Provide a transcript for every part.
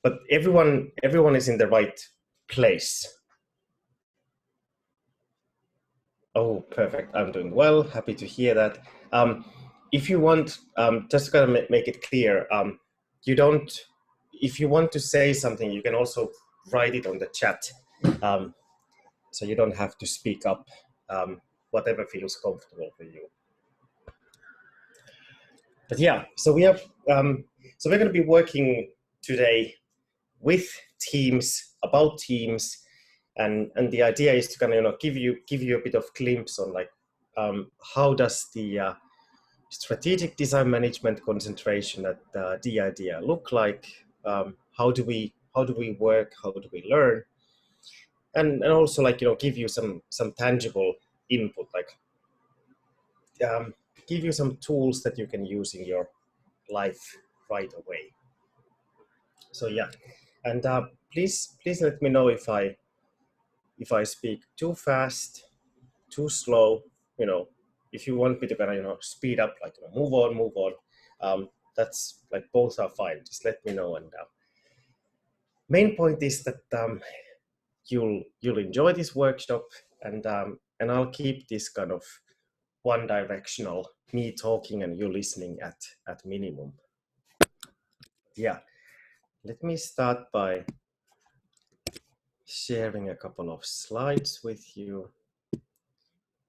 but everyone is in the right place. Oh, perfect. I'm doing well. Happy to hear that. If you want, just to kind of make it clear, you don't. If you want to say something, you can also write it on the chat, so you don't have to speak up. Whatever feels comfortable for you. But yeah, so we have. So we're going to be working today with teams, about teams, and the idea is to kind of give you a bit of glimpse on like how does the strategic design management concentration at DIDI look like? How do we work? How do we learn? And also like give you some tangible input, like give you some tools that you can use in your life right away. So yeah, and please let me know if I speak too fast, too slow. If you want me to kind of speed up, like move on. That's like both are fine. Just let me know. And main point is that you'll enjoy this workshop, and I'll keep this kind of one-directional, me talking and you listening at minimum. Yeah, let me start by sharing a couple of slides with you,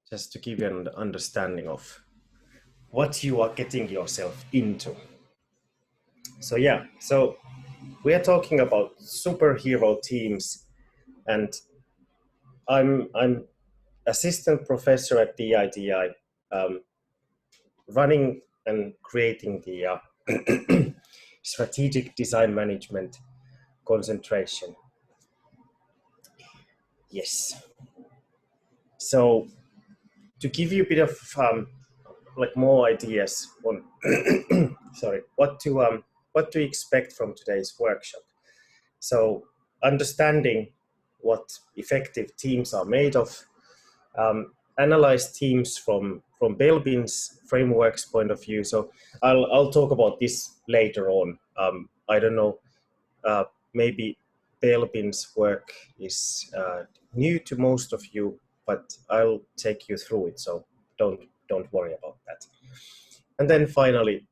just to give you an understanding of what you are getting yourself into. So yeah, so we are talking about superhero teams, and I'm assistant professor at DIDI, running and creating the strategic design management concentration. Yes. So to give you a bit of like more ideas on sorry, what to expect from today's workshop. So understanding what effective teams are made of, analyze teams from Belbin's frameworks point of view. So I'll talk about this later on. I don't know, maybe Belbin's work is new to most of you, but I'll take you through it. So don't worry about that. And then finally,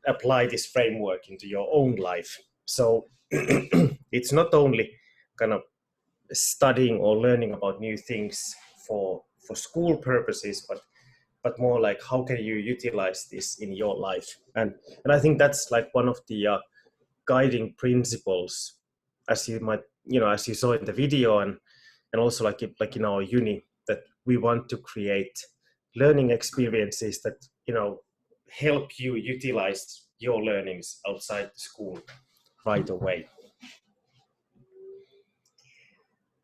apply this framework into your own life. So it's not only kind of studying or learning about new things for school purposes, but more like how can you utilize this in your life? And I think that's like one of the guiding principles, as you might, as you saw in the video, and also like in our uni, that we want to create learning experiences that help you utilize your learnings outside the school right away.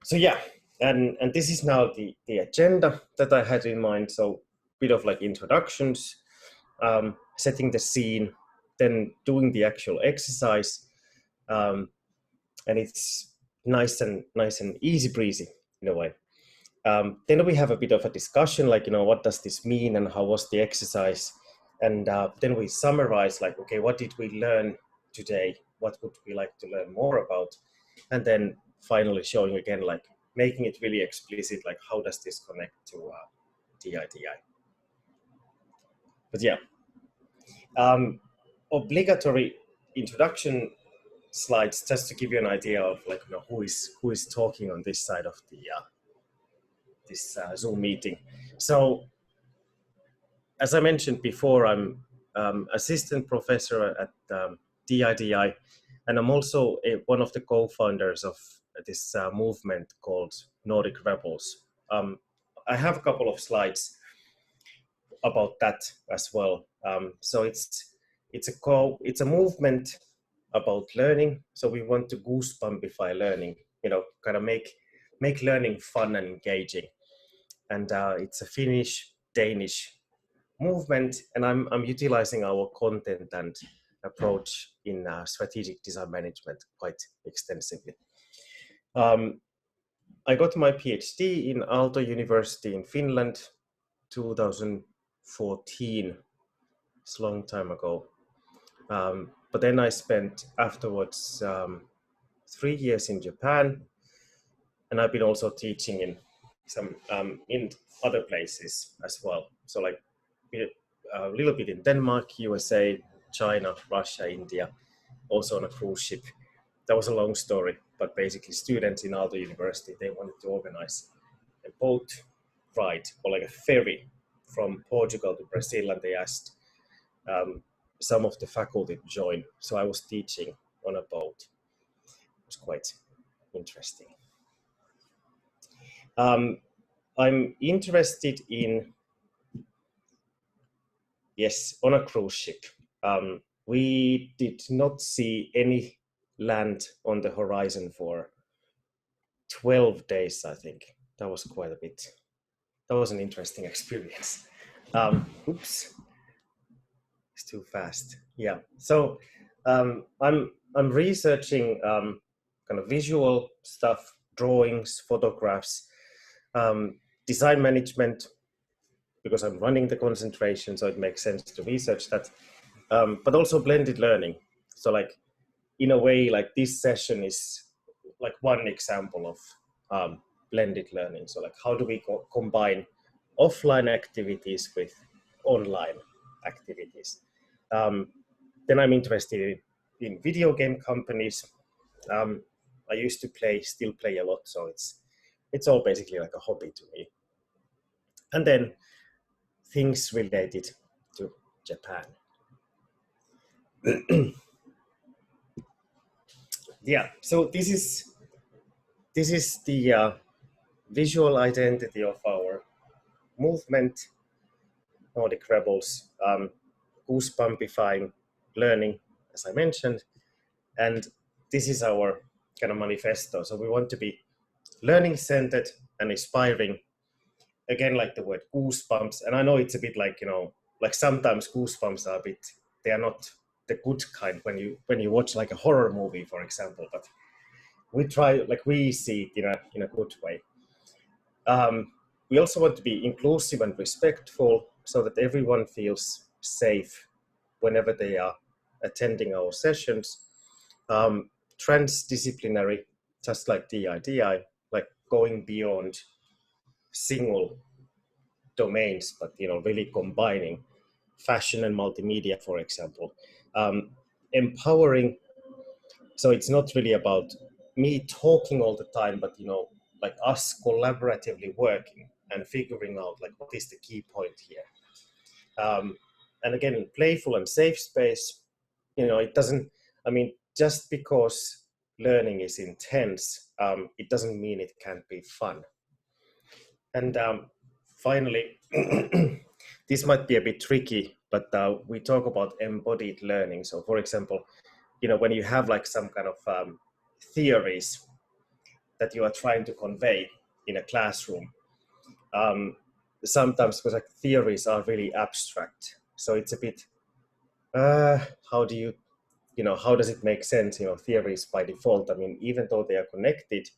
So yeah, and this is now the agenda that I had in mind. So bit of like introductions, setting the scene, then doing the actual exercise, and it's nice and easy breezy in a way. Then we have a bit of a discussion, like what does this mean and how was the exercise, and then we summarize, like, okay, what did we learn today? What would we like to learn more about? And then finally showing again, like making it really explicit, like how does this connect to DIDI? But yeah, obligatory introduction slides, just to give you an idea of like who is talking on this side of the this Zoom meeting. So as I mentioned before, I'm assistant professor at DIDI, and I'm also one of the co-founders of this movement called Nordic Rebels. I have a couple of slides about that as well. So it's a movement about learning. So we want to goosebumpify learning, kind of make learning fun and engaging. And it's a Finnish-Danish movement, and I'm utilizing our content and approach in strategic design management quite extensively. I got my PhD in Aalto University in Finland, 2014. It's a long time ago. But then I spent afterwards 3 years in Japan, and I've been also teaching in some in other places as well. So like a little bit in Denmark, USA, China, Russia, India, also on a cruise ship. That was a long story, but basically students in Aalto University, they wanted to organize a boat ride or like a ferry from Portugal to Brazil, and they asked some of the faculty to join. So I was teaching on a boat. It was quite interesting. I'm interested in, yes, on a cruise ship. We did not see any land on the horizon for 12 days, I think. That was quite a bit. That was an interesting experience. Oops, it's too fast. Yeah. So I'm researching kind of visual stuff, drawings, photographs, design management, because I'm running the concentration, so it makes sense to research that. But also blended learning. So like, in a way, like this session is like one example of blended learning. So like, how do we combine offline activities with online activities? Then I'm interested in video game companies. I used to still play a lot, so it's all basically like a hobby to me. And then things related to Japan. Yeah, so this is the visual identity of our movement, Nordic Rebels, goosebumpifying learning, as I mentioned, and this is our kind of manifesto. So we want to be learning-centered and inspiring. Again, like the word goosebumps, and I know it's a bit like, like sometimes goosebumps are a bit, they are not the good kind when you watch like a horror movie, for example, but we try, like we see it in a good way. We also want to be inclusive and respectful so that everyone feels safe whenever they are attending our sessions. Transdisciplinary, just like DIDI, like going beyond single domains, but really combining fashion and multimedia, for example. Empowering, so it's not really about me talking all the time, but like us collaboratively working and figuring out like what is the key point here. And again, playful and safe space. It doesn't, just because learning is intense, it doesn't mean it can't be fun. And finally, this might be a bit tricky, but we talk about embodied learning. So for example, when you have like some kind of theories that you are trying to convey in a classroom, sometimes because like theories are really abstract. So it's a bit, how do how does it make sense? Theories by default, even though they are connected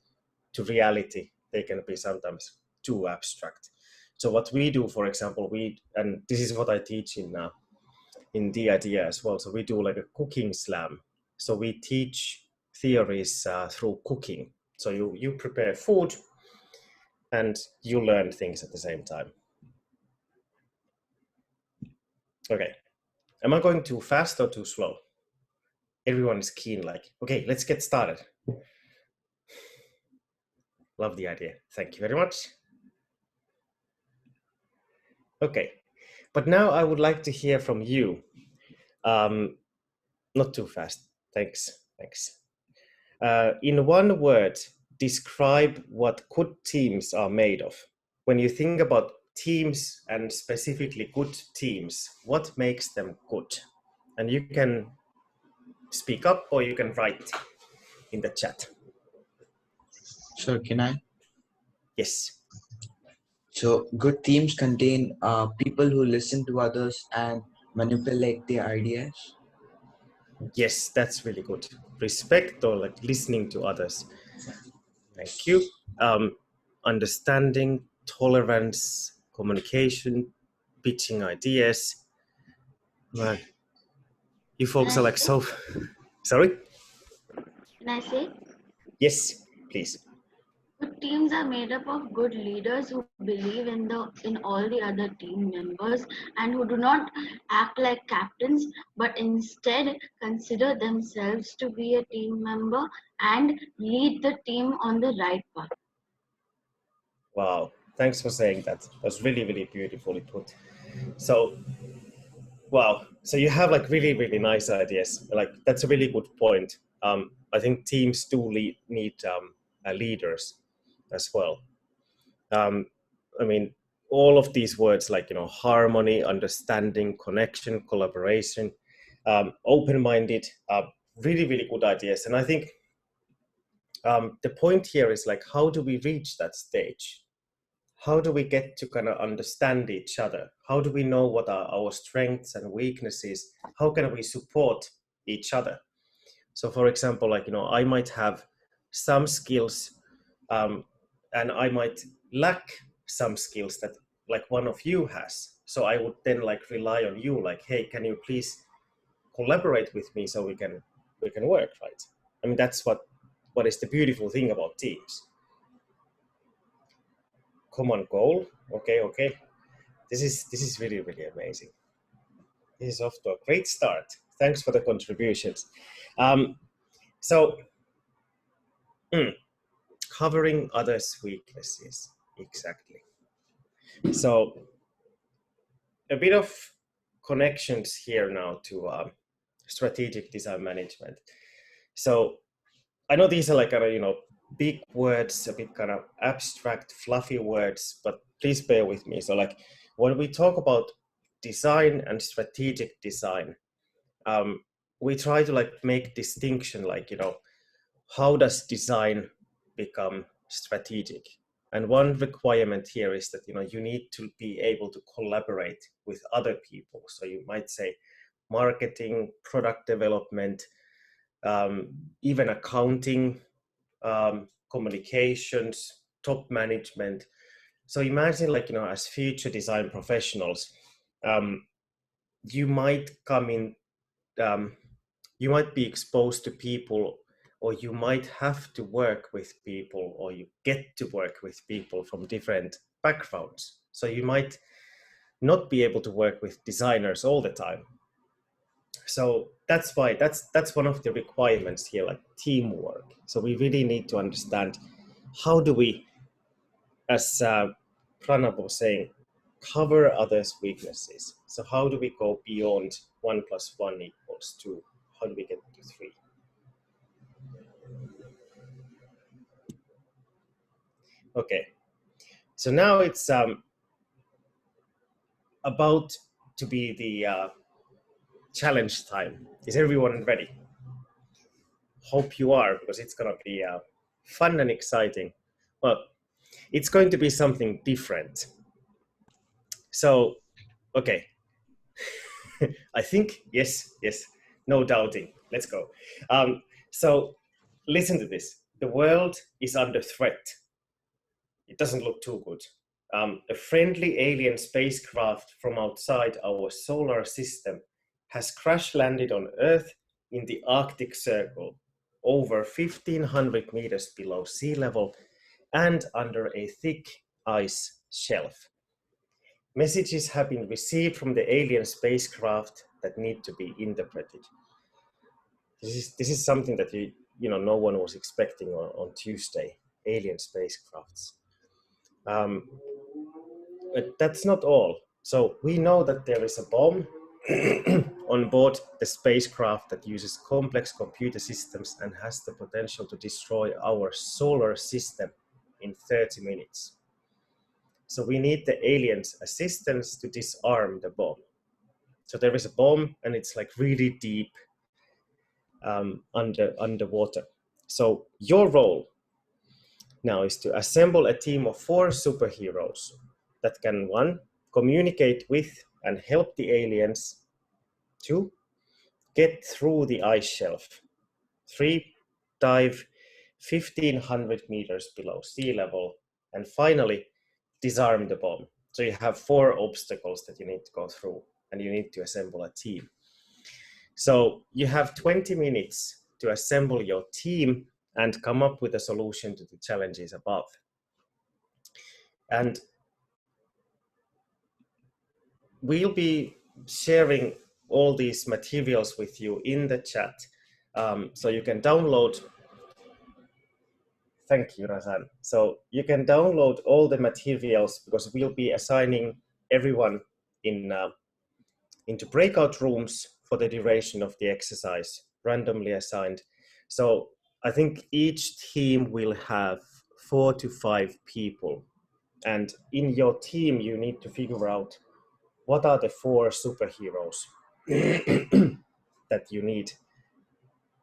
to reality, they can be sometimes too abstract. So what we do, for example, and this is what I teach in DIDI as well. So we do like a cooking slam. So we teach theories through cooking. So you prepare food and you learn things at the same time. Okay, am I going too fast or too slow? Everyone is keen, like, okay, let's get started. Love the idea. Thank you very much. Okay, but now I would like to hear from you. Not too fast. Thanks. In one word, describe what good teams are made of. When you think about teams and specifically good teams, what makes them good? And you can speak up or you can write in the chat. Sure, can I? Yes. So good teams contain people who listen to others and manipulate their ideas. Yes, that's really good. Respect or like listening to others. Thank you. Understanding, tolerance, communication, pitching ideas. Man, you folks are like so. Sorry? Can I say? Yes, please. Good teams are made up of good leaders who believe in all the other team members and who do not act like captains but instead consider themselves to be a team member and lead the team on the right path. Wow, thanks for saying that. That was really, really beautifully put. So, wow, so you have like really, really nice ideas. Like that's a really good point. I think teams do need leaders as well. Um, I mean, all of these words like harmony, understanding, connection, collaboration, open-minded, really, really good ideas. And I think the point here is like, how do we reach that stage? How do we get to kind of understand each other? How do we know what are our strengths and weaknesses? How can we support each other? So for example, like, I might have some skills and I might lack some skills that like one of you has. So I would then like rely on you, like, hey, can you please collaborate with me so we can work, right? I mean, that's what is the beautiful thing about teams. Common goal. Okay. This is really, really amazing. This is off to a great start. Thanks for the contributions. So covering others' weaknesses, exactly. So a bit of connections here now to strategic design management. So I know these are like big words, a bit kind of abstract, fluffy words, but please bear with me. So like when we talk about design and strategic design, we try to like make distinction, like how does design become strategic? And one requirement here is that you need to be able to collaborate with other people. So you might say marketing, product development, even accounting, communications, top management. So imagine like as future design professionals, you might come in, you might be exposed to people, or you might have to work with people, or you get to work with people from different backgrounds. So you might not be able to work with designers all the time. So that's why that's one of the requirements here, like teamwork. So we really need to understand how do we, as Pranav was saying, cover others' weaknesses. So how do we go beyond 1 + 1 = 2? How do we get to 3? Okay, so now it's about to be the challenge time. Is everyone ready? Hope you are, because it's gonna be fun and exciting. Well, it's going to be something different. So, okay. I think, yes, no doubting. Let's go. So listen to this. The world is under threat. It doesn't look too good. A friendly alien spacecraft from outside our solar system has crash landed on Earth in the Arctic Circle, over 1,500 meters below sea level and under a thick ice shelf. Messages have been received from the alien spacecraft that need to be interpreted. This is something that no one was expecting on Tuesday. Alien spacecrafts. But that's not all. So we know that there is a bomb on board the spacecraft that uses complex computer systems and has the potential to destroy our solar system in 30 minutes. So we need the aliens' assistance to disarm the bomb. So there is a bomb and it's like really deep underwater. So your role now is to assemble a team of 4 superheroes that can, 1, communicate with and help the aliens, 2, get through the ice shelf, 3, dive 1,500 meters below sea level, and finally, disarm the bomb. So you have 4 obstacles that you need to go through, and you need to assemble a team. So you have 20 minutes to assemble your team and come up with a solution to the challenges above. And we'll be sharing all these materials with you in the chat. So you can download. Thank you, Razan. So you can download all the materials because we'll be assigning everyone into breakout rooms for the duration of the exercise, randomly assigned. So I think each team will have 4 to 5 people. And in your team, you need to figure out what are the 4 superheroes that you need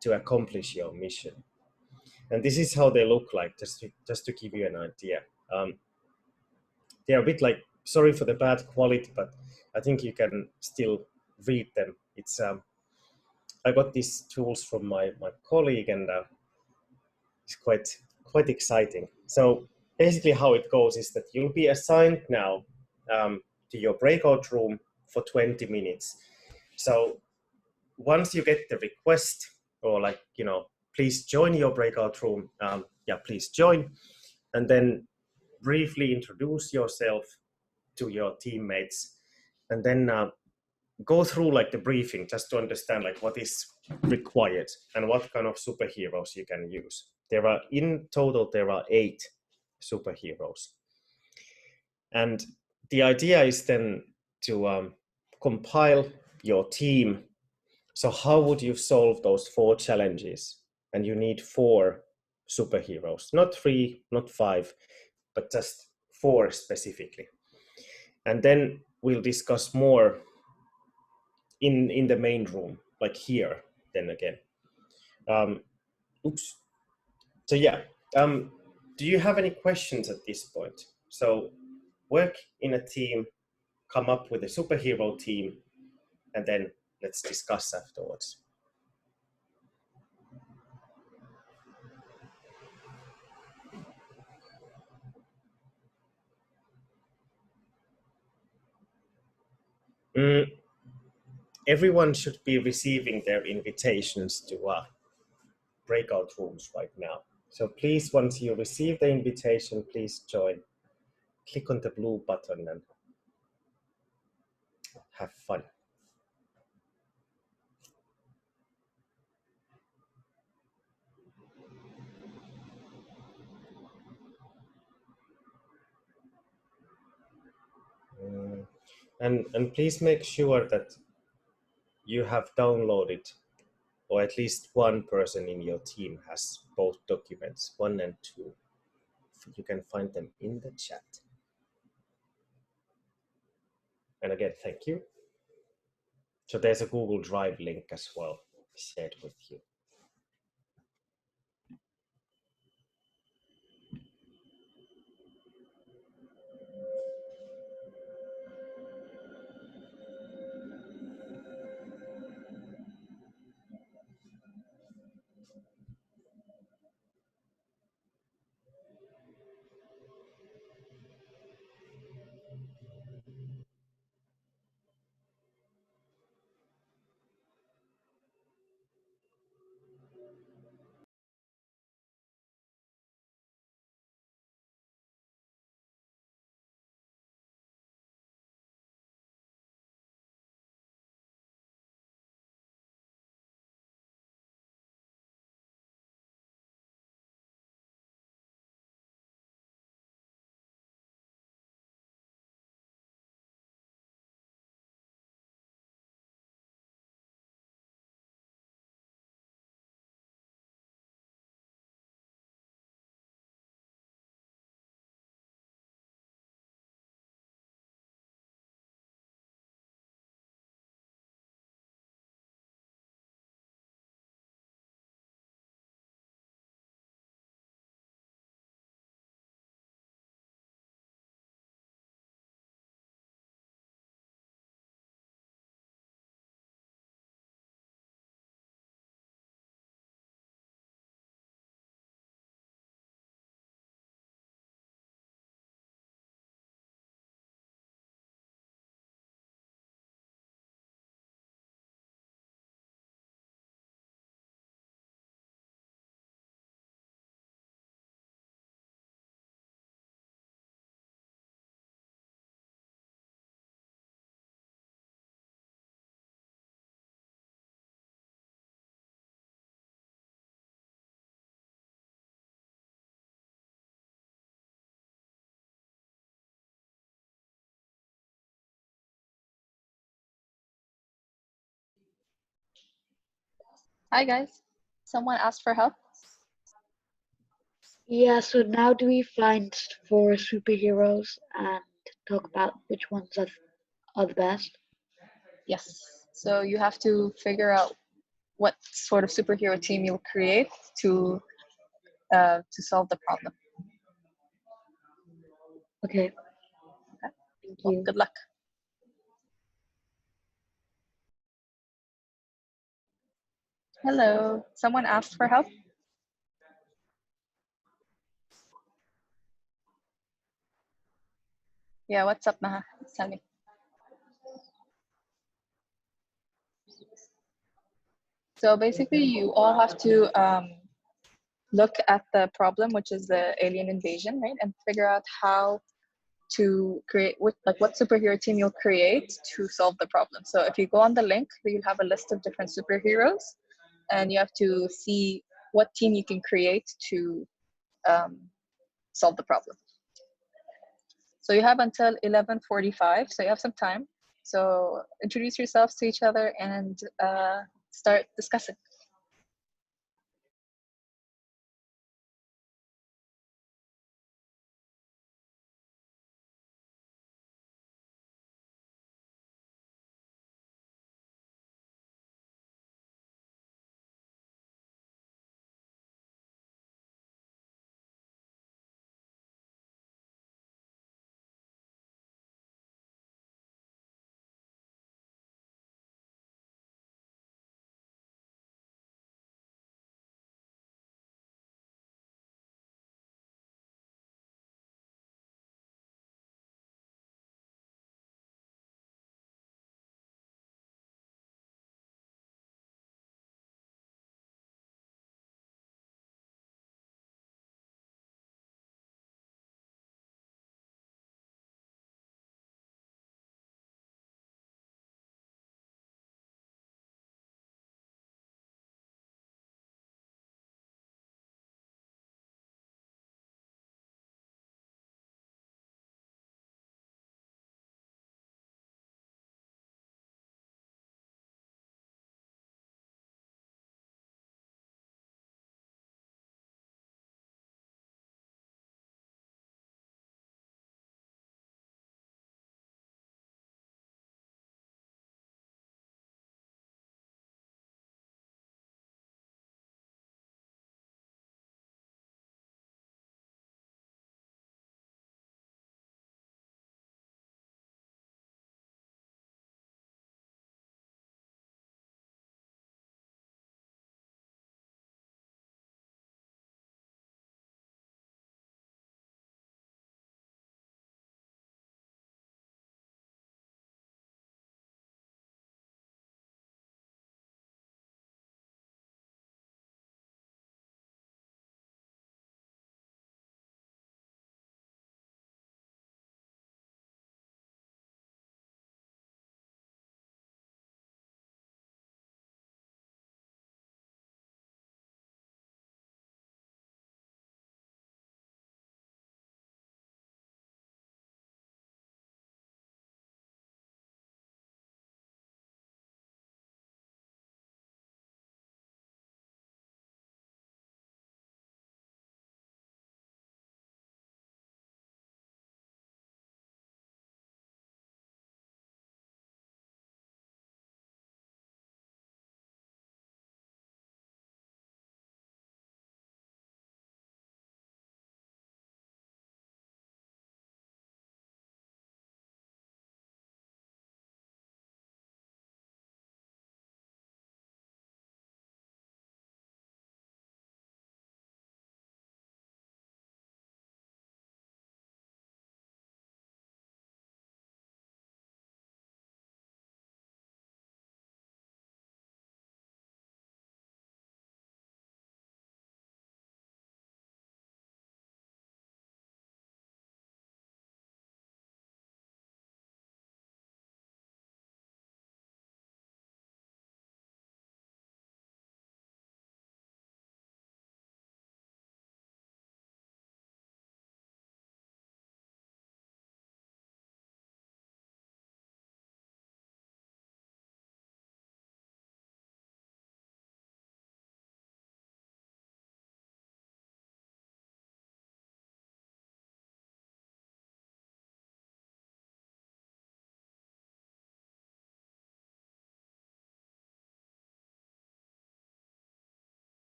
to accomplish your mission. And this is how they look like, just to give you an idea. They're a bit like, sorry for the bad quality, but I think you can still read them. It's I got these tools from my colleague, and it's quite exciting. So basically how it goes is that you'll be assigned now to your breakout room for 20 minutes. So once you get the request, or like, please join your breakout room, please join, and then briefly introduce yourself to your teammates, and then go through like the briefing just to understand like what is required and what kind of superheroes you can use. In total, there are 8 superheroes. And the idea is then to compile your team. So how would you solve those 4 challenges? And you need 4 superheroes, not 3, not 5, but just 4 specifically. And then we'll discuss more in the main room, like here, then again. So yeah, do you have any questions at this point? So work in a team, come up with a superhero team, and then let's discuss afterwards. Everyone should be receiving their invitations to breakout rooms right now. So please, once you receive the invitation, please join. Click on the blue button and have fun. And please make sure that you have downloaded, or at least one person in your team has both documents, 1 and 2. You can find them in the chat. And again, thank you. So there's a Google Drive link as well shared with you. Hi guys. Someone asked for help? Yeah, so now do we find four superheroes and talk about which ones are the best? Yes. So you have to figure out what sort of superhero team you'll create to solve the problem. Okay. Okay. Thank Well, you. good luck. Hello. Someone asked for help? Yeah, what's up, Maha? Tell me. So basically, you all have to look at the problem, which is the alien invasion, right? And figure out how to create, what superhero team you'll create to solve the problem. So if you go on the link, you'll have a list of different superheroes, and you have to see what team you can create to solve the problem. So you have until 11:45, so you have some time. So introduce yourselves to each other and start discussing.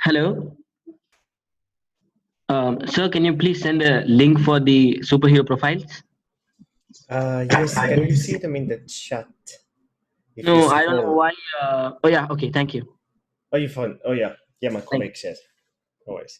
Hello. Sir, can you please send a link for the superhero profiles? Yes, can you see them in the chat? If you No, I don't know scroll. why. Oh yeah, okay, thank you. Oh, you found. Oh, yeah. Yeah, my Thank colleague says. No worries.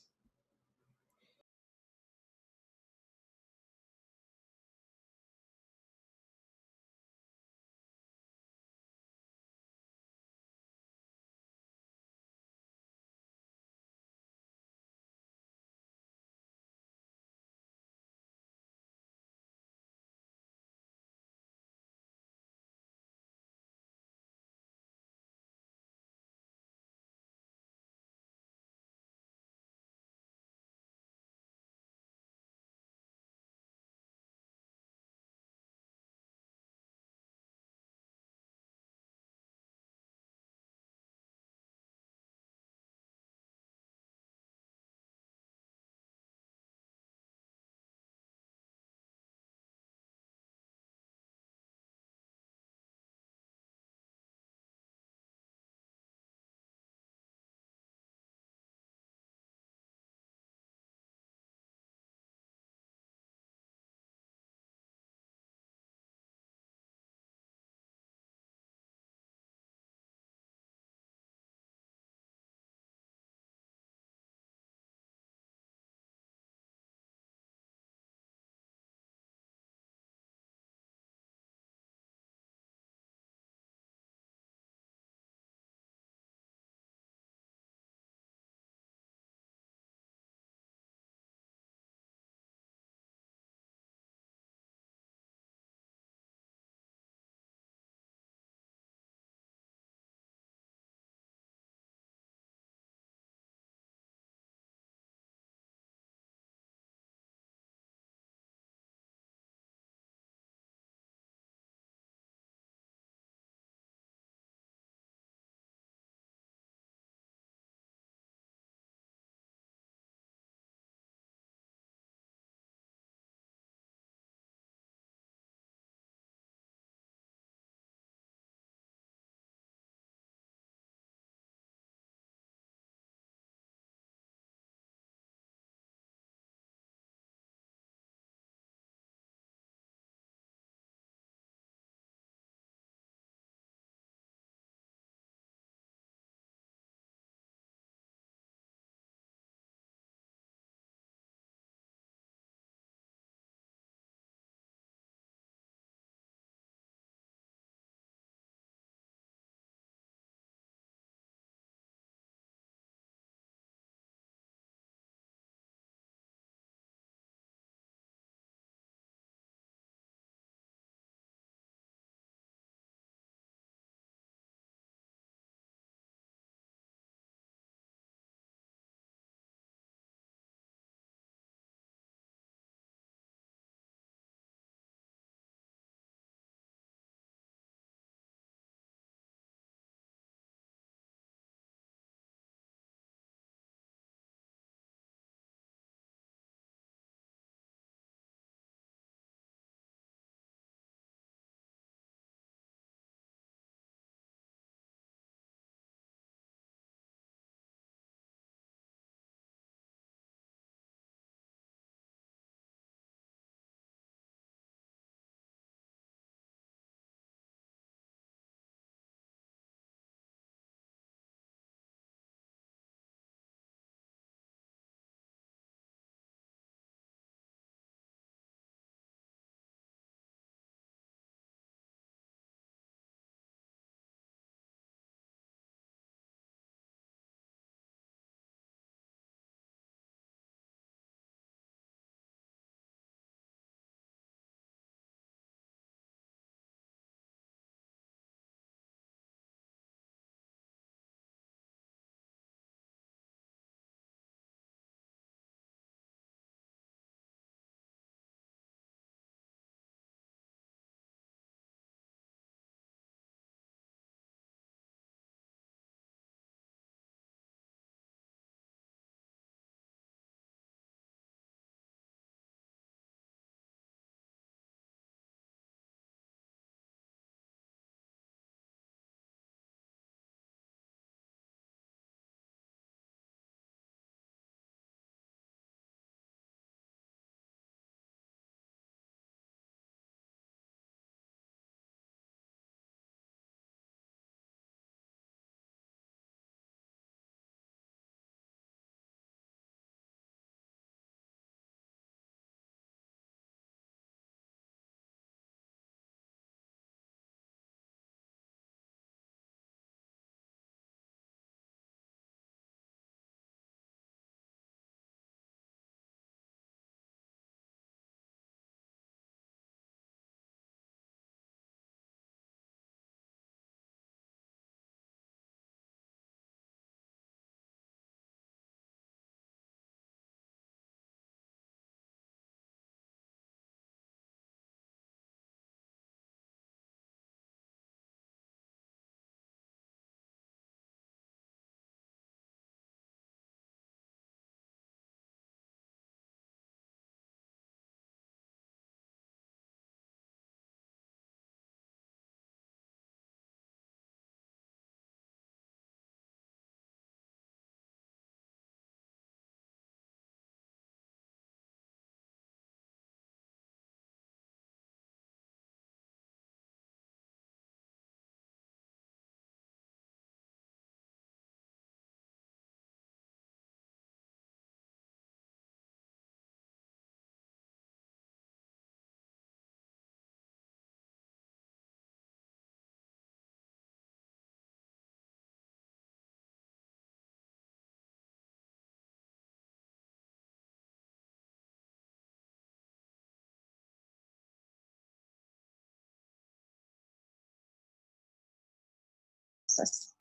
process.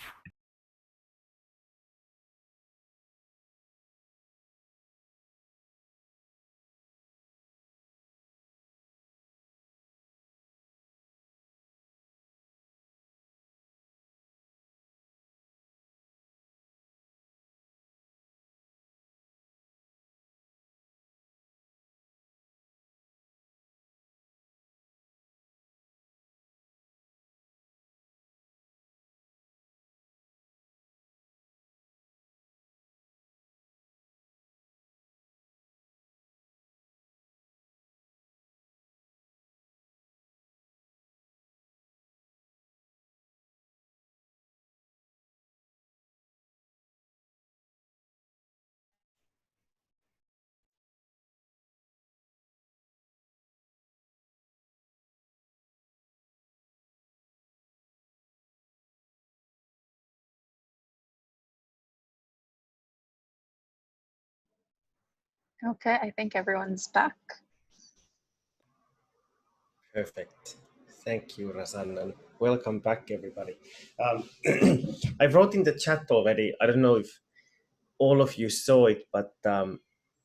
Okay, I think everyone's back. Perfect. Thank you, Razan, and welcome back, everybody. I wrote in the chat already. I don't know if all of you saw it, but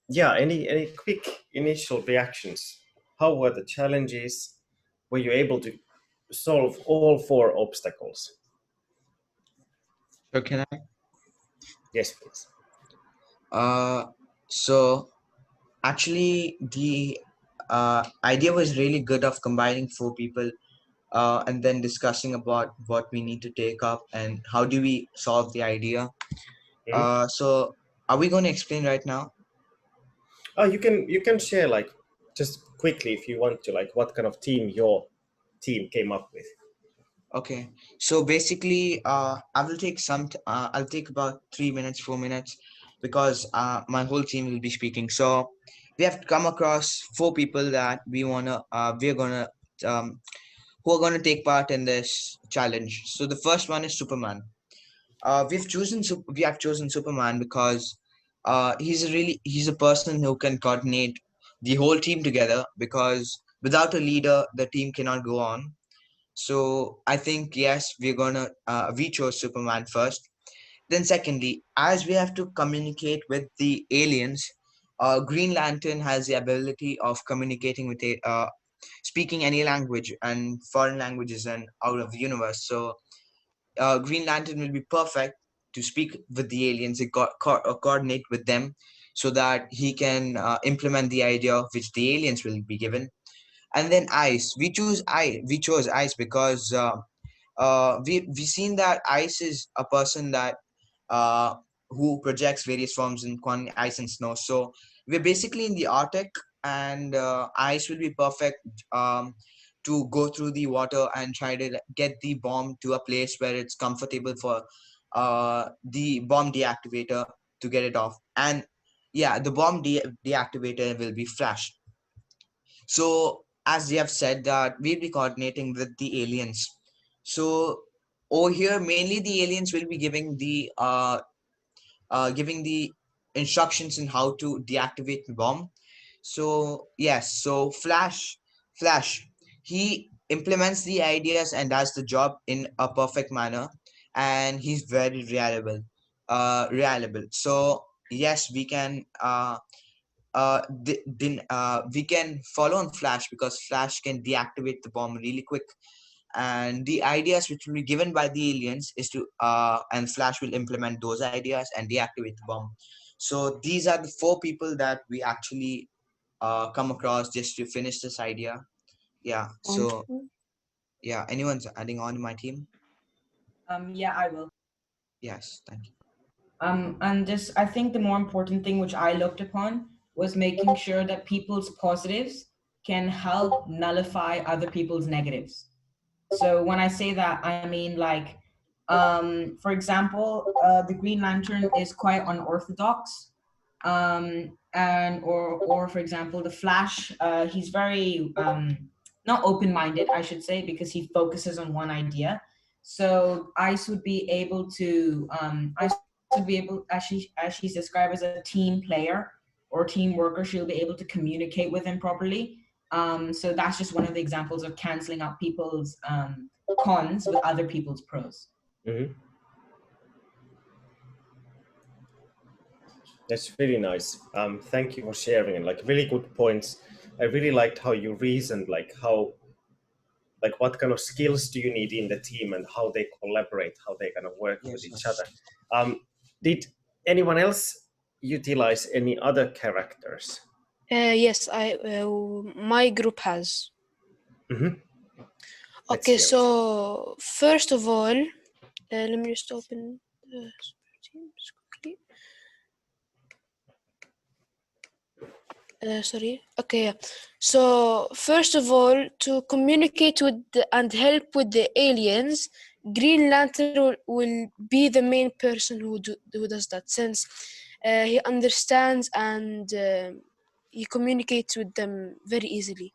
yeah, any quick initial reactions? How were the challenges? Were you able to solve all 4 obstacles? So can I? Yes, please. So actually, the idea was really good of combining 4 people and then discussing about what we need to take up and how do we solve the idea. So are we going to explain right now? Oh, you can share like just quickly if you want to, like what kind of team your team came up with. Okay, so basically, I will take I'll take about 3 minutes, 4 minutes, because my whole team will be speaking. So we have come across 4 people that we're gonna, who are gonna take part in this challenge. So the first one is Superman. We have chosen Superman because he's a person who can coordinate the whole team together. Because without a leader, the team cannot go on. So I think yes, we chose Superman first. Then secondly, as we have to communicate with the aliens, Green Lantern has the ability of communicating with speaking any language and foreign languages and out of the universe. So Green Lantern will be perfect to speak with the aliens and coordinate with them, so that he can implement the idea which the aliens will be given. And then Ice, we chose Ice because we've seen that Ice is a person that uh, who projects various forms in ice and snow. So we're basically in the Arctic, and Ice will be perfect to go through the water and try to get the bomb to a place where it's comfortable for the bomb deactivator to get it off. And yeah, the bomb deactivator will be Flash. So as they have said that we'll be coordinating with the aliens. So over here, mainly the aliens will be giving the instructions in how to deactivate the bomb. So yes, so Flash, he implements the ideas and does the job in a perfect manner, and he's very reliable. So yes, we can follow on Flash because Flash can deactivate the bomb really quick. And the ideas which will be given by the aliens is to and Flash will implement those ideas and deactivate the bomb. So these are the 4 people that we actually come across just to finish this idea. Yeah. So yeah, anyone's adding on to my team? Yeah, I will. Yes, thank you. And just I think the more important thing which I looked upon was making sure that people's positives can help nullify other people's negatives. So when I say that, I mean like, for example, the Green Lantern is quite unorthodox, and or for example, the Flash, he's very not open-minded, I should say, because he focuses on one idea. So Ice would be able to as she's described as a team player or team worker, she'll be able to communicate with him properly. So that's just one of the examples of canceling out people's cons with other people's pros. Mhm. That's really nice. Thank you for sharing and like really good points. I really liked how you reasoned, like how, like what kind of skills do you need in the team and how they collaborate, how they kind of work with Yes, each yes. other. Did anyone else utilize any other characters? Yes, my group has. Mm-hmm. Let's Okay, hear it. so first of all, let me just open the Teams quickly. Sorry. Okay, yeah. So first of all, to communicate with and help with the aliens, Green Lantern will be the main person who does that, since he understands and he communicates with them very easily.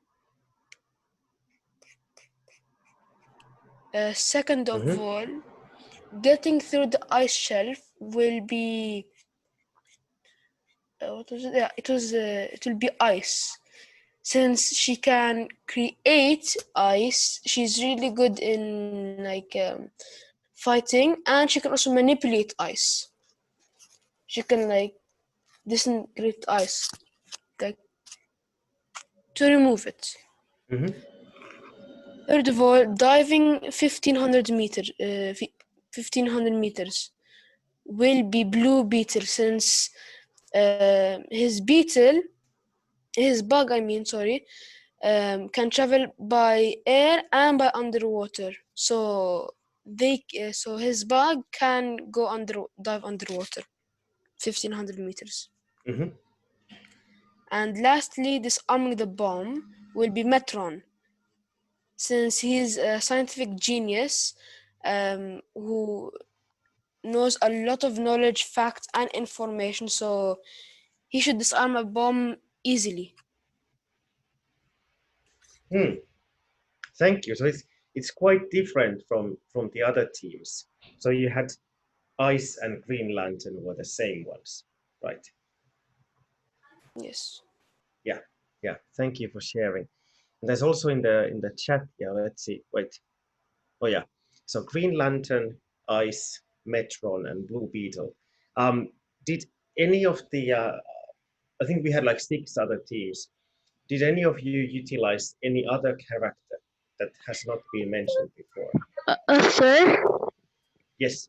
Second of Mm-hmm. all, getting through the ice shelf will be what was it? Yeah, it will be ice. Since she can create ice, she's really good in like fighting, and she can also manipulate ice. She can like disintegrate ice, like to remove it. Mm-hmm. Third of all, diving 1500 meters will be Blue Beetle, since his bug, I mean, sorry, can travel by air and by underwater. So so his bug can dive underwater, 1500 meters. Mm-hmm. And lastly, disarming the bomb will be Metron, since he's a scientific genius who knows a lot of knowledge, facts, and information. So he should disarm a bomb easily. Hmm. Thank you. So it's quite different from the other teams. So you had Ice and Green Lantern were the same ones, right? Yes. Yeah, yeah. Thank you for sharing. And there's also in the chat. Yeah, let's see. Wait. Oh yeah. So Green Lantern, Ice, Metron, and Blue Beetle. Did any of the? I think we had like 6 other teams. Did any of you utilize any other character that has not been mentioned before? Sir? Yes.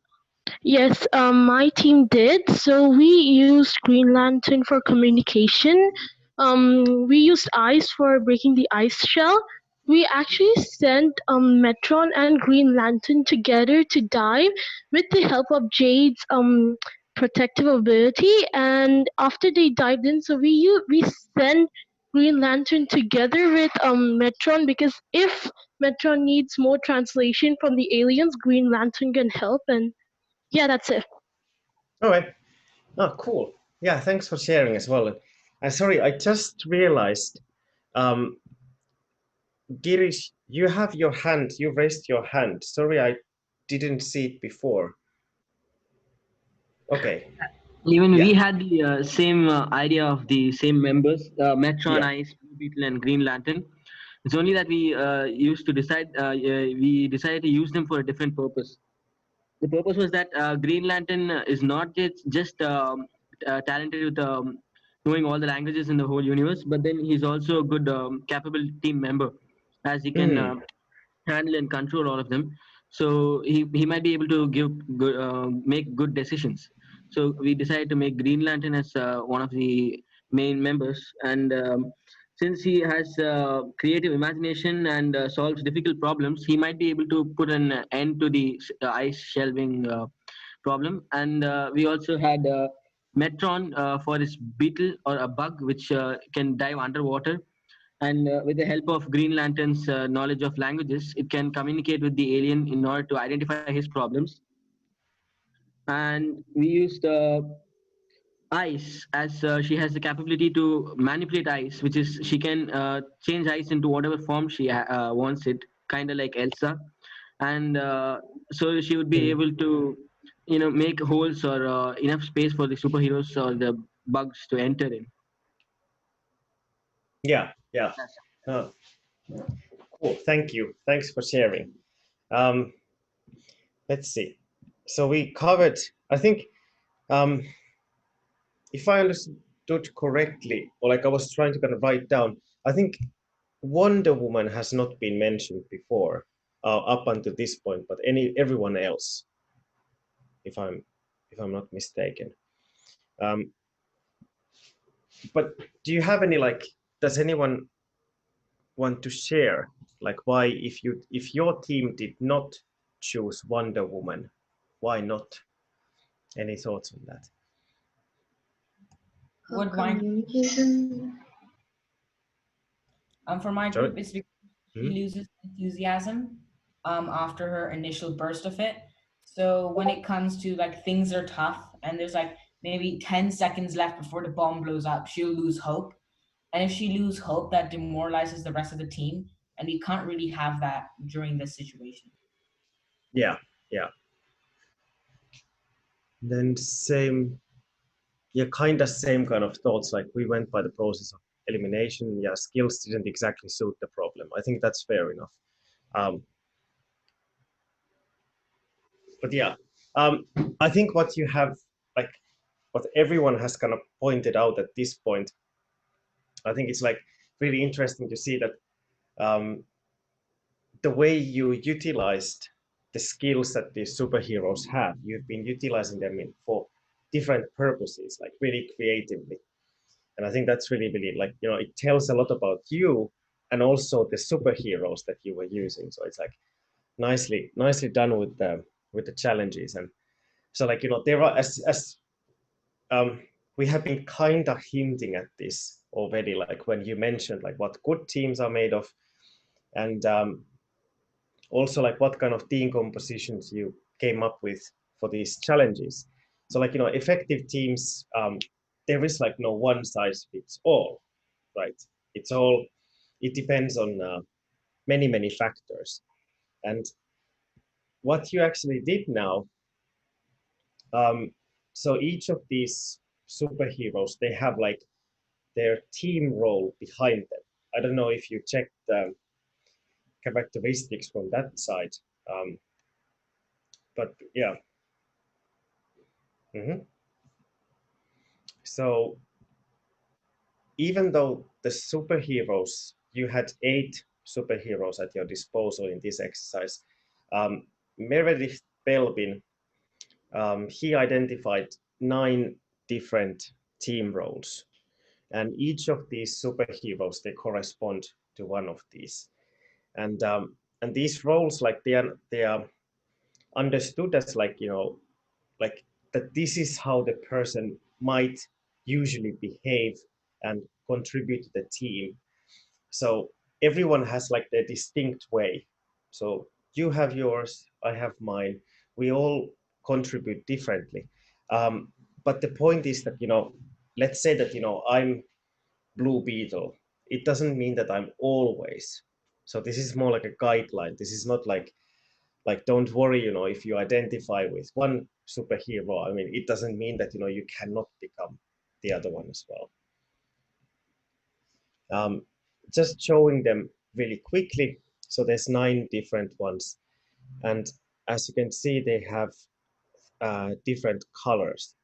Yes, my team did. So we used Green Lantern for communication. We used ice for breaking the ice shell. We actually sent Metron and Green Lantern together to dive with the help of Jade's protective ability. And after they dived in, so we sent Green Lantern together with Metron, because if Metron needs more translation from the aliens, Green Lantern can help. And yeah, that's it. All right. Oh, cool. Yeah, thanks for sharing as well. Sorry, I just realized, Girish, you have your hand, you raised your hand. Sorry, I didn't see it before. Okay. Even Yeah. we had the same idea of the same members, Metron, Yeah. Ice, Blue Beetle, and Green Lantern. It's only that we used to decide. We decided to use them for a different purpose. The purpose was that Green Lantern is not just talented with knowing all the languages in the whole universe, but then he's also a good, capable team member, as he can Hmm. handle and control all of them. So he might be able to make good decisions. So we decided to make Green Lantern as one of the main members, and since he has creative imagination and solves difficult problems, he might be able to put an end to the ice shelving problem. And we also had Metron for his beetle or a bug which can dive underwater, and with the help of Green Lantern's knowledge of languages, it can communicate with the alien in order to identify his problems. And we used Ice, as she has the capability to manipulate ice, which is she can change ice into whatever form she wants it, kind of like Elsa. And so she would be Hmm. able to, make holes or enough space for the superheroes or the bugs to enter in. Yeah. Yeah. Oh, cool. Thank you. Thanks for sharing. Um, let's see. So we covered, I think, um, if I understood correctly, or like I was trying to kind of write down, I think Wonder Woman has not been mentioned before up until this point, but everyone else, if I'm not mistaken. Um, but do you have any like? Does anyone want to share like why if your team did not choose Wonder Woman, why not? Any thoughts on that? What my Communication. for my Sorry? group, it's because she Hmm? loses enthusiasm after her initial burst of it. So when it comes to like things are tough and there's like maybe 10 seconds left before the bomb blows up, she'll lose hope. And if she loses hope, that demoralizes the rest of the team. And we can't really have that during this situation. Yeah, yeah. Then same, yeah, kind of same kind of thoughts. Like we went by the process of elimination. Yeah, skills didn't exactly suit the problem. I think that's fair enough. Um, but yeah, I think what you have, like, what everyone has kind of pointed out at this point, I think it's like really interesting to see that the way you utilized the skills that these superheroes have, you've been utilizing them for different purposes, like really creatively. And I think that's really, really like, it tells a lot about you and also the superheroes that you were using. So it's like nicely done with the challenges. And so like, there are as we have been kind of hinting at this already, like when you mentioned like what good teams are made of, and also like what kind of team compositions you came up with for these challenges. So like, effective teams, there is like no one size fits all, right? It depends on many factors. And what you actually did now, um, so each of these superheroes, they have like their team role behind them. I don't know if you checked the characteristics from that side, um, but yeah. Mhm. So even though the superheroes, you had 8 superheroes at your disposal in this exercise, um, Meredith Belbin, he identified 9 different team roles. And each of these superheroes, they correspond to one of these. And these roles, like they are understood as like, like that this is how the person might usually behave and contribute to the team. So everyone has like their distinct way. So you have yours, I have mine. We all contribute differently. But the point is that, let's say that, I'm Blue Beetle. It doesn't mean that I'm always. So this is more like a guideline. This is not like don't worry, if you identify with one superhero, I mean, it doesn't mean that, you cannot become the other one as well. Just showing them really quickly. So there's 9 different ones. And as you can see, they have different colors.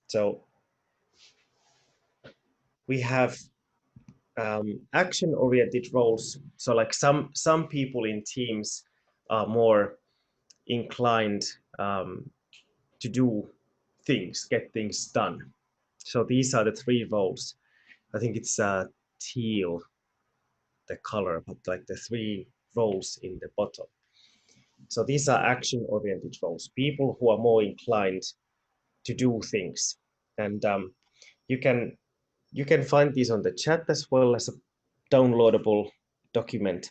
So we have action-oriented roles. So like some people in teams are more inclined to do things, get things done. So these are the 3 roles. I think it's teal, the color, but like the 3 roles in the bottom. So these are action-oriented roles, people who are more inclined to do things. And you can find these on the chat as well as a downloadable document.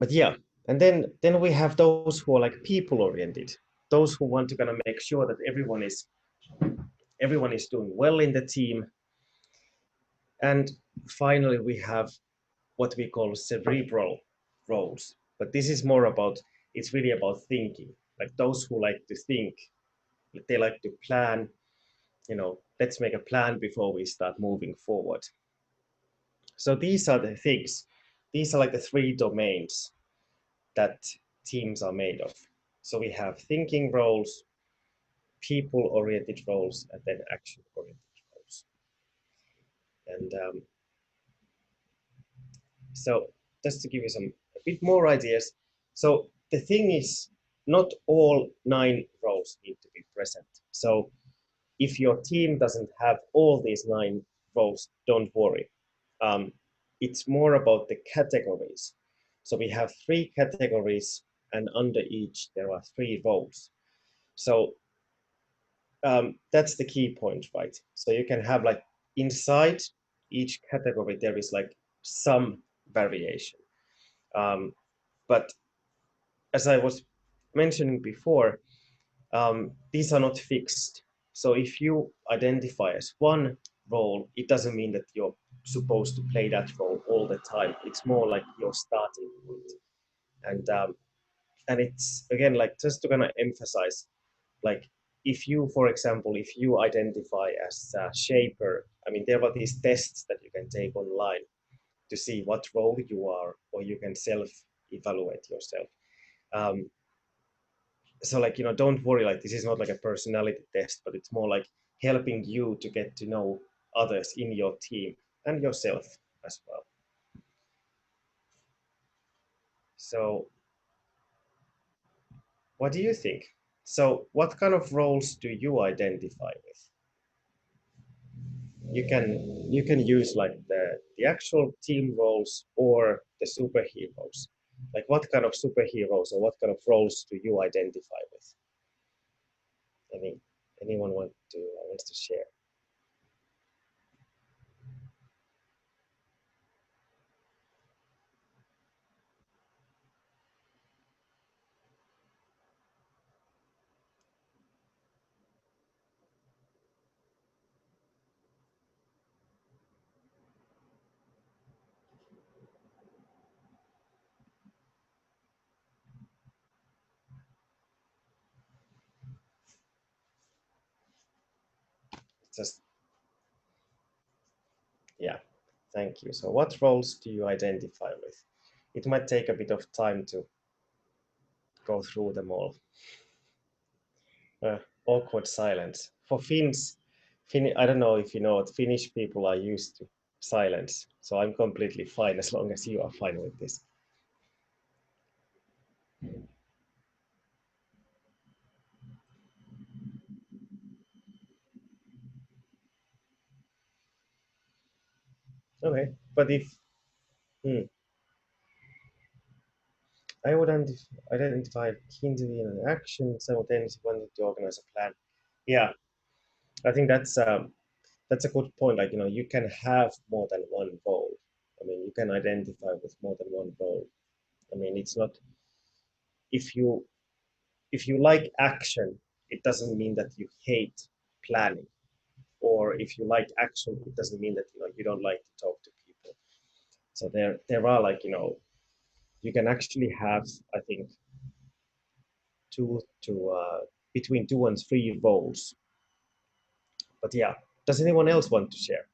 But yeah, and then we have those who are like people-oriented, those who want to kind of make sure that everyone is doing well in the team. And finally, we have what we call cerebral roles. But this is more about, it's really about thinking, like those who like to think, they like to plan, let's make a plan before we start moving forward. So these are the things, these are like the 3 domains that teams are made of. So we have thinking roles, people-oriented roles, and then action-oriented roles. And so just to give you a bit more ideas. So the thing is, not all 9 roles need to be present. So if your team doesn't have all these 9 roles, don't worry. It's more about the categories. So we have 3 categories, and under each there are 3 roles. So that's the key point, right? So you can have like inside each category there is like some variation. But as I was mentioning before, these are not fixed. So if you identify as one role, it doesn't mean that you're supposed to play that role all the time. It's more like your starting point. And it's again like just to kind of emphasize, like if you, for example, if you identify as a shaper, I mean there are these tests that you can take online to see what role you are, or you can self-evaluate yourself. Um, so like, don't worry, like this is not like a personality test, but it's more like helping you to get to know others in your team and yourself as well. So what do you think? So what kind of roles do you identify with? You can use like the actual team roles or the superheroes. Like what kind of superheroes or what kind of roles do you identify with? Anyone wants to share? Just Yeah, thank you. So what roles do you identify with? It might take a bit of time to go through them all. Awkward silence. For Finns, I don't know if you know what Finnish people are used to silence. So I'm completely fine as long as you are fine with this. Okay, but I would identify keen to be in an action, simultaneously wanting to organize a plan. Yeah, I think that's a good point. Like, you can have more than one role. I mean, you can identify with more than one role. I mean, it's not, if you like action, it doesn't mean that you hate planning. Or if you like action, it doesn't mean that you don't like to talk to people. So there are like, you can actually have, I think, two to between 2 and 3 roles. But yeah, does anyone else want to share?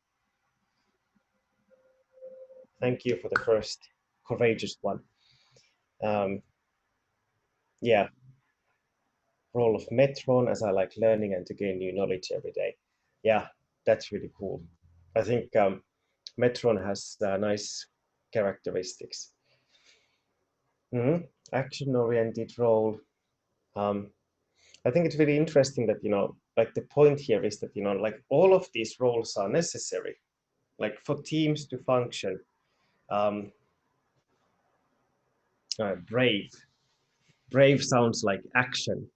Thank you for the first courageous one. Yeah, role of Metron, as I like learning and to gain new knowledge every day. Yeah, that's really cool. I think Metron has nice characteristics. Action-oriented role. I think it's really interesting that, like the point here is that, like all of these roles are necessary, like for teams to function. Brave. Brave sounds like action.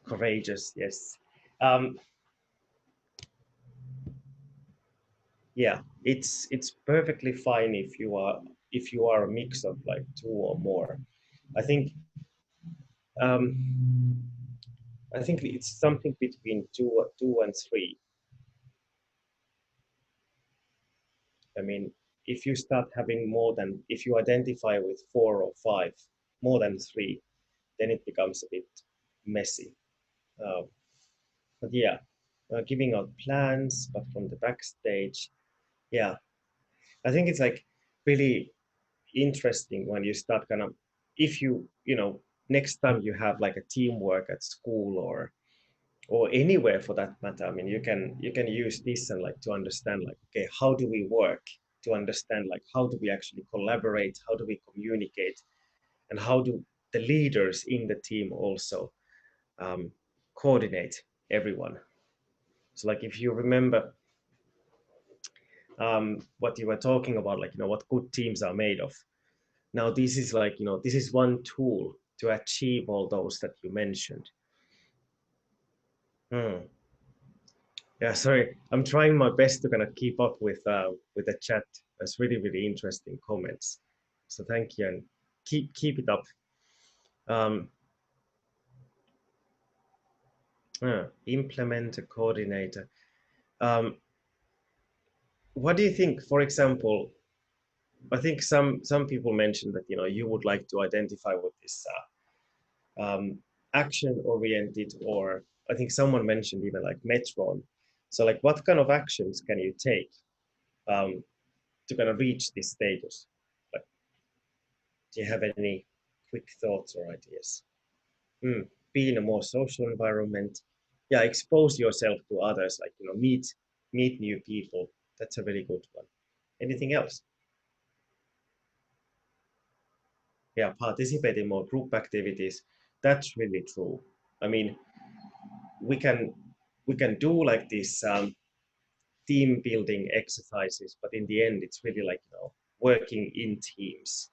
Courageous, yes. Yeah, it's perfectly fine if you are a mix of like 2 or more. I think um, I think it's something between two and 3. I mean, if you start having if you identify with 4 or 5, more than 3, then it becomes a bit messy. Uh, but yeah, giving out plans, but from the backstage, yeah, I think it's like really interesting when you start kind of, if you next time you have like a teamwork at school or anywhere for that matter, I mean, you can use this and like to understand like, okay, how do we work, to understand like how do we actually collaborate, how do we communicate, and how do the leaders in the team also coordinate everyone. So like if you remember what you were talking about, like, what good teams are made of. Now this is like, this is one tool to achieve all those that you mentioned. Yeah, sorry, I'm trying my best to kind of keep up with the chat. That's really, really interesting comments. So thank you, and keep it up. Implement a coordinator. What do you think? For example, I think some people mentioned that you would like to identify with this action-oriented, or I think someone mentioned even like Metron. So like, what kind of actions can you take to kind of reach this status? Like, do you have any quick thoughts or ideas? Be in a more social environment. Yeah, expose yourself to others, like, meet new people. That's a really good one. Anything else? Yeah, participate in more group activities. That's really true. I mean, we can do like this team building exercises, but in the end, it's really like, working in teams.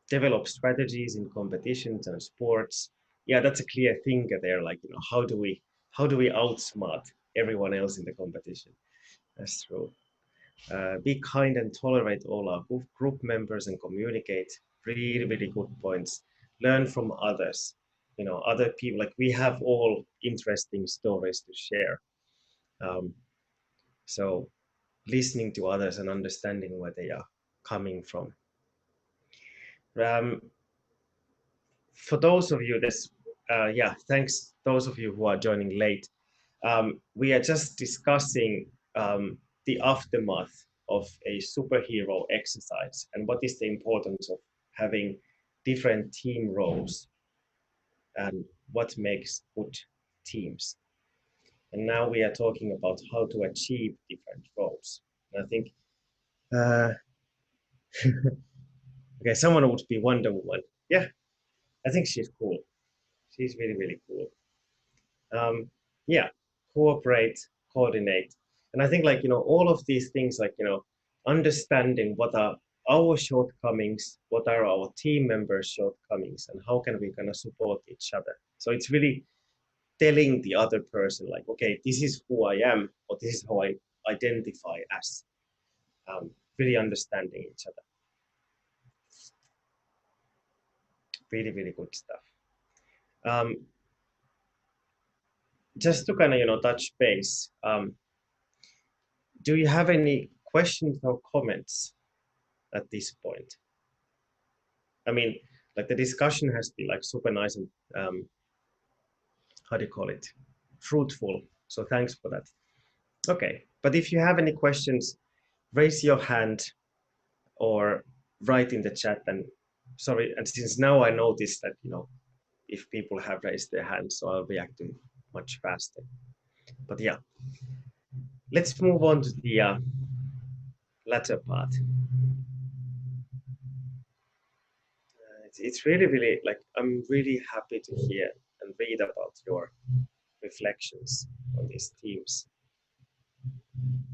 Develop strategies in competitions and sports. Yeah, that's a clear thing there. Like, how do we outsmart everyone else in the competition? That's true. Be kind and tolerate all our group members and communicate. Really, really good points. Learn from others. Other people, like, we have all interesting stories to share. So listening to others and understanding where they are coming from. For those of you yeah, thanks those of you who are joining late. We are just discussing the aftermath of a superhero exercise and what is the importance of having different team roles and what makes good teams. And now we are talking about how to achieve different roles. And I think, okay, someone would be Wonder Woman. Yeah, I think she's cool. She's really, really cool. Yeah, cooperate, coordinate. And I think, like, all of these things, like, understanding what are our shortcomings, what are our team members' shortcomings, and how can we kind of support each other. So it's really telling the other person, like, okay, this is who I am, or this is how I identify as. Really understanding each other. Really, really good stuff. Just to kind of, touch base, do you have any questions or comments at this point? I mean, like, the discussion has been like super nice and how do you call it? Fruitful. So thanks for that. Okay, but if you have any questions, raise your hand or write in the chat. And sorry, and since now I noticed that, if people have raised their hands, so I'll be acting much faster. But yeah, let's move on to the latter part. It's really, really, like, I'm really happy to hear and read about your reflections on these themes.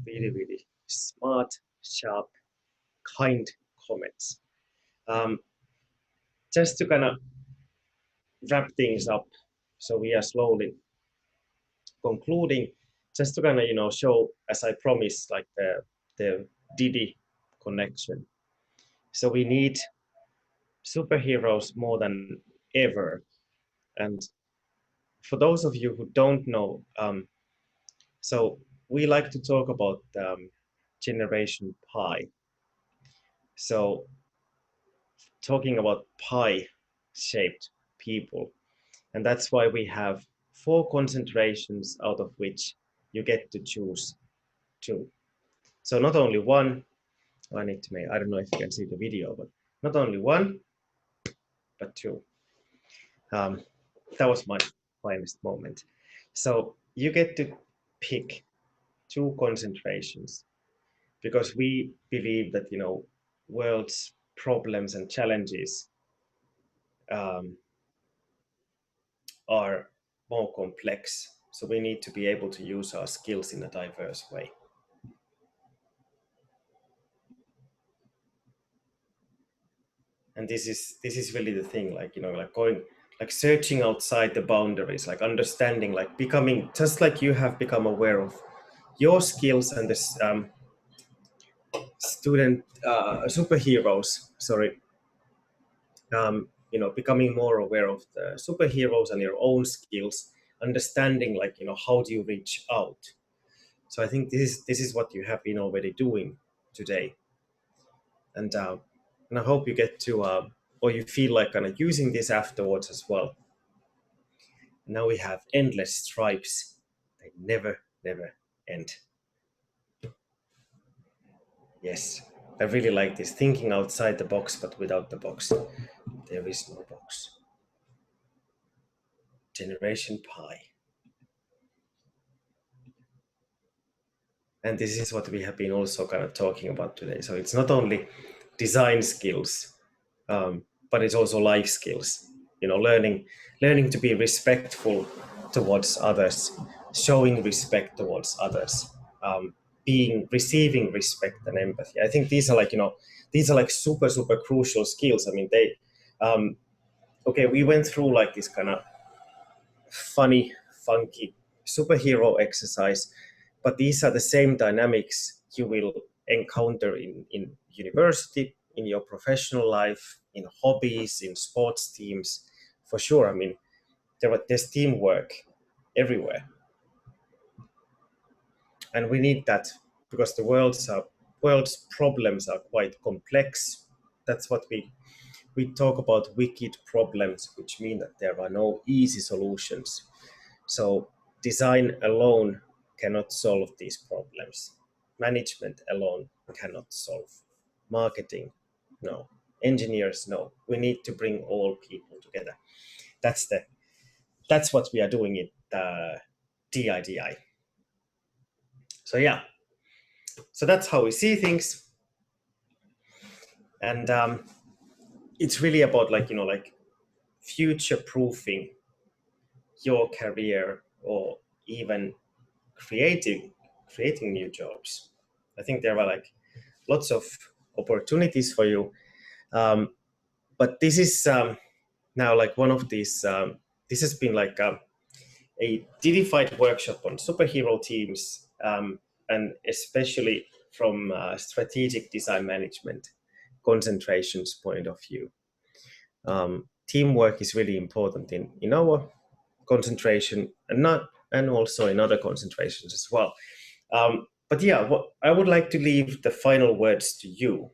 Really, really smart, sharp, kind comments. Just to kind of wrap things up, so we are slowly concluding, just to kind of, show, as I promised, like the DIDI connection. So we need superheroes more than ever. And for those of you who don't know, so we like to talk about Generation Pi. So talking about pie-shaped people. And that's why we have 4 concentrations out of which you get to choose 2. So not only one, I need to make, I don't know if you can see the video, but not only one, but two. That was my finest moment. So you get to pick two concentrations because we believe that, you know, world's problems and challenges are more complex. So we need to be able to use our skills in a diverse way. And this is really the thing, like, you know, like going, like searching outside the boundaries, like understanding, like becoming, just like you have become aware of your skills and this student superheroes, sorry, you know, becoming more aware of the superheroes and your own skills, understanding, like, you know, how do you reach out? So I think this is what you have been already doing today, and I hope you get to or you feel like kind of using this afterwards as well. Now we have endless stripes; they never end. Yes, I really like this, thinking outside the box, but without the box. There is no box. Generation Pi. And this is what we have been also kind of talking about today. So it's not only design skills, but it's also life skills. You know, learning to be respectful towards others, showing respect towards others, receiving respect and empathy. I think these are like, you know, these are like super crucial skills. I mean, they, okay, we went through like this kind of funny, funky superhero exercise, but these are the same dynamics you will encounter in university, in your professional life, in hobbies, in sports teams, for sure. I mean, there's teamwork everywhere, and we need that because the world's problems are quite complex. That's what we talk about, wicked problems, which mean that there are no easy solutions. So design alone cannot solve these problems. Management alone cannot solve. Marketing, no. Engineers, no. We need to bring all people together. That's what we are doing in DIDI. So yeah, so that's how we see things, and it's really about, like, you know, like future proofing your career, or even creating new jobs. I think there are like lots of opportunities for you, but this is now like one of these. This has been like a DIDI workshop on superhero teams, and especially from strategic design management concentrations point of view. Teamwork is really important in our concentration, and also in other concentrations as well. But yeah, I would like to leave the final words to you.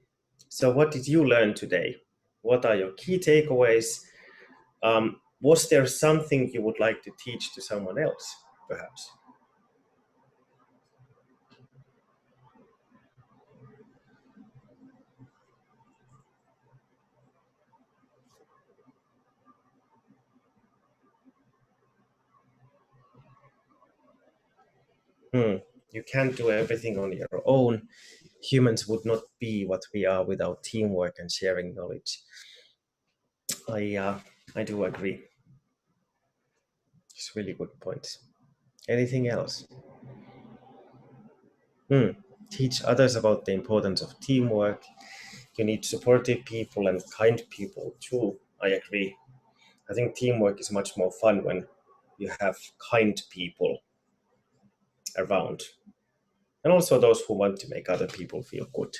So what did you learn today? What are your key takeaways? Was there something you would like to teach to someone else, perhaps? You can't do everything on your own. Humans would not be what we are without teamwork and sharing knowledge. I do agree. It's really good points. Anything else? Teach others about the importance of teamwork. You need supportive people and kind people too. I agree. I think teamwork is much more fun when you have kind people around, and also those who want to make other people feel good.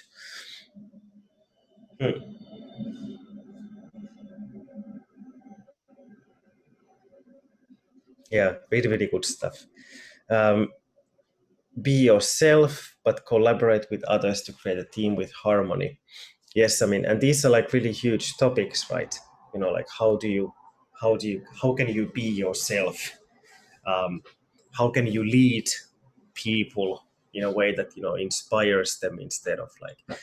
Yeah, really good stuff. Be yourself, but collaborate with others to create a team with harmony. Yes, I mean, and these are like really huge topics, right? You know, like how can you be yourself? How can you lead people in a way that, you know, inspires them, instead of like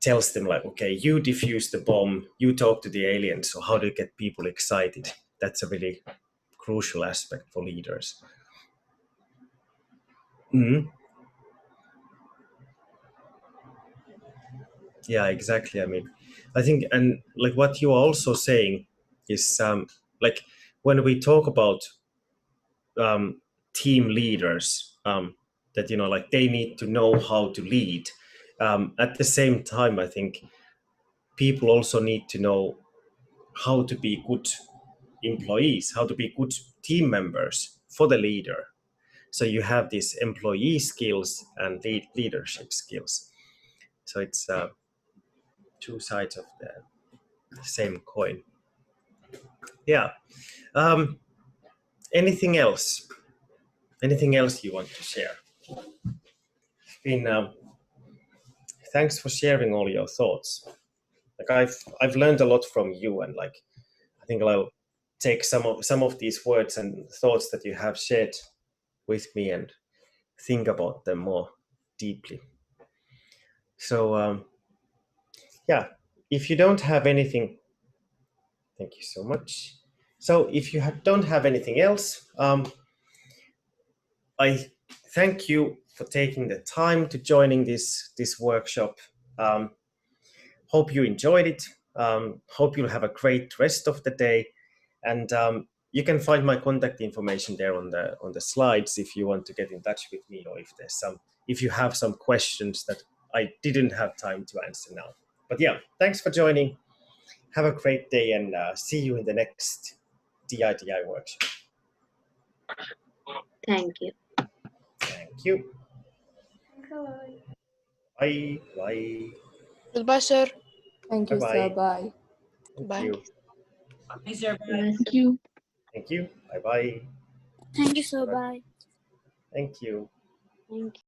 tells them like, okay, you defuse the bomb, you talk to the aliens, so how do you get people excited? That's a really crucial aspect for leaders. Mm-hmm. Yeah, exactly. I mean, I think, and like what you are also saying is like when we talk about team leaders, that, you know, like they need to know how to lead. At the same time, I think people also need to know how to be good employees, how to be good team members for the leader. So you have these employee skills and leadership skills. So it's two sides of the same coin. Yeah. Anything else? Anything else you want to share? Been thanks for sharing all your thoughts. Like I've learned a lot from you, and like I think I'll take some of these words and thoughts that you have shared with me and think about them more deeply. So yeah, if you don't have anything, thank you so much. So if you don't have anything else, I thank you for taking the time to joining this workshop. Hope you enjoyed it. Hope you'll have a great rest of the day, and you can find my contact information there on the slides if you want to get in touch with me, or if you have some questions that I didn't have time to answer now. But yeah, thanks for joining. Have a great day, and see you in the next DIDI workshop. Thank you. Thank you. Bye. Bye. Goodbye, sir. Thank you, Bye-bye. sir. Bye. Thank Bye. you. Thanks, sir. Bye. Thank you. Thank you. Bye-bye. Thank you, sir. Bye. Thank you. Thank you.